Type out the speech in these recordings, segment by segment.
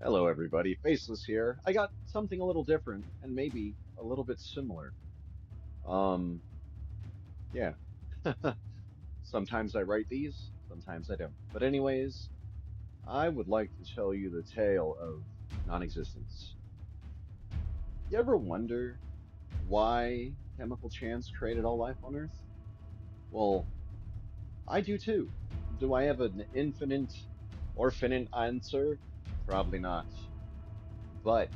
Hello, everybody. Faceless here. I got something a little different and maybe a little bit similar. Um, yeah. Sometimes I write these, sometimes I don't. But anyways, I would like to tell you the tale of non-existence. You ever wonder why chemical chance created all life on Earth? Well, I do too. Do I have an infinite or finite answer? Probably not. But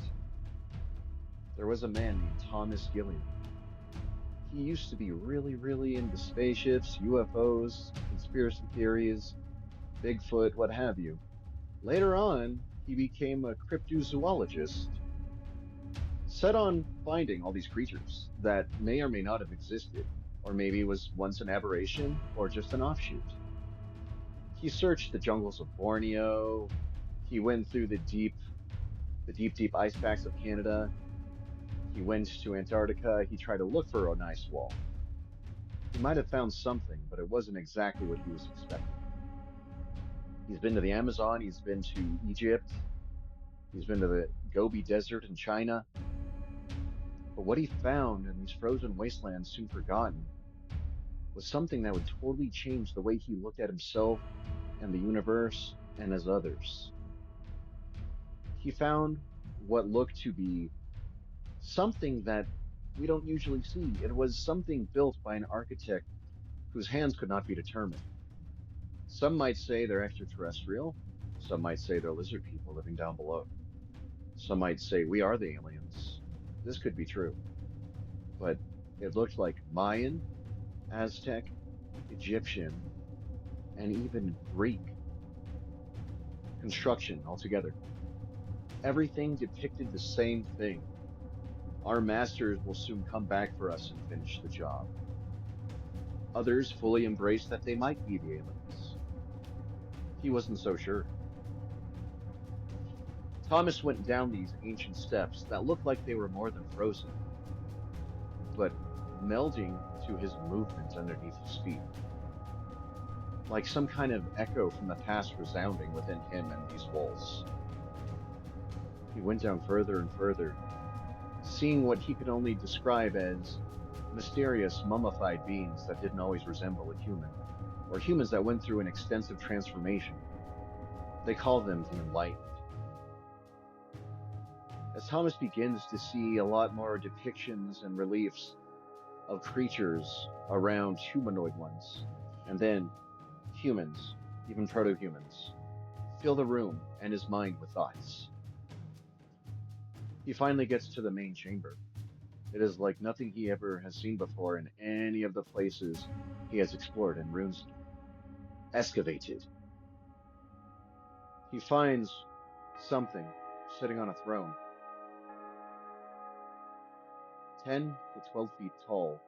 there was a man named Thomas Gilliam. He used to be really into spaceships, UFOs, conspiracy theories, Bigfoot, what have you. Later on, he became a cryptozoologist, set on finding all these creatures that may or may not have existed, or maybe was once an aberration or just an offshoot. He searched the jungles of Borneo. He went through deep ice packs of Canada. He went to Antarctica. He tried to look for an ice wall. He might have found something, but it wasn't exactly what he was expecting. He's been to the Amazon, he's been to Egypt, he's been to the Gobi Desert in China. But what he found in these frozen wastelands soon forgotten was something that would totally change the way he looked at himself and the universe and as others. He found what looked to be something that we don't usually see. It was something built by an architect whose hands could not be determined. Some might say they're extraterrestrial. Some might say they're lizard people living down below. Some might say we are the aliens. This could be true, but it looked like Mayan, Aztec, Egyptian, and even Greek construction altogether. Everything depicted the same thing. Our masters will soon come back for us and finish the job. Others fully embraced that they might be the aliens. He wasn't so sure. Thomas went down these ancient steps that looked like they were more than frozen, but melding to his movement underneath his feet, like some kind of echo from the past resounding within him and these walls. He went down further and further, seeing what he could only describe as mysterious mummified beings that didn't always resemble a human, or humans that went through an extensive transformation. They call them the enlightened. As Thomas begins to see a lot more depictions and reliefs of creatures around humanoid ones, and then humans, even proto-humans, fill the room and his mind with thoughts. He finally gets to the main chamber. It is like nothing he ever has seen before in any of the places he has explored in runes excavated. He finds something sitting on a throne, 10 to 12 feet tall,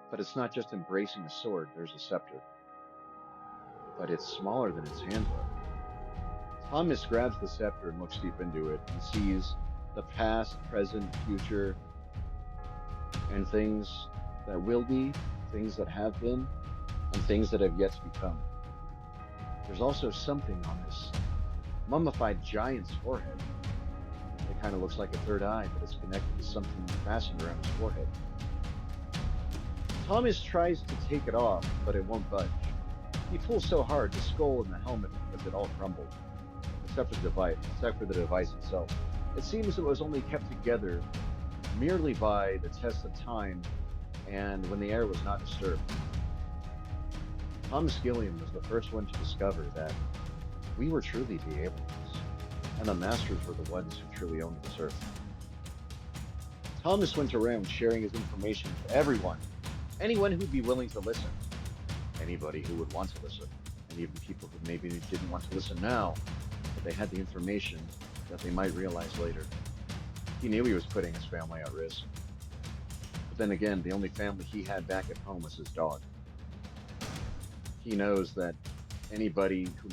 but it's not just embracing a sword, there's a scepter, but it's smaller than its hand hook. Thomas grabs the scepter and looks deep into it and sees the past, present, future, and things that will be, things that have been, and things that have yet to become. There's also something on this mummified giant's forehead. It kind of looks like a third eye, but it's connected to something fastened around his forehead. Thomas tries to take it off, but it won't budge. He pulls so hard, the skull and the helmet, because it all crumbled, except for the device itself. It seems it was only kept together merely by the test of time and when the air was not disturbed. Thomas Gilliam was the first one to discover that we were truly the aliens, and the masters were the ones who truly owned this earth. Thomas went around sharing his information with everyone, anyone who'd be willing to listen, anybody who would want to listen, and even people who maybe didn't want to listen now, but they had the information that they might realize later. He knew he was putting his family at risk. But then again, the only family he had back at home was his dog. He knows that anybody who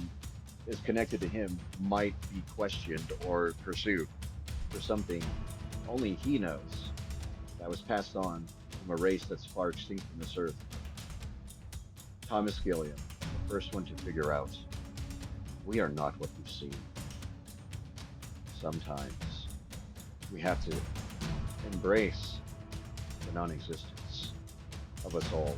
is connected to him might be questioned or pursued for something only he knows that was passed on from a race that's far extinct from this earth. Thomas Gilliam, the first one to figure out we are not what we've seen. Sometimes we have to embrace the non existence of us all.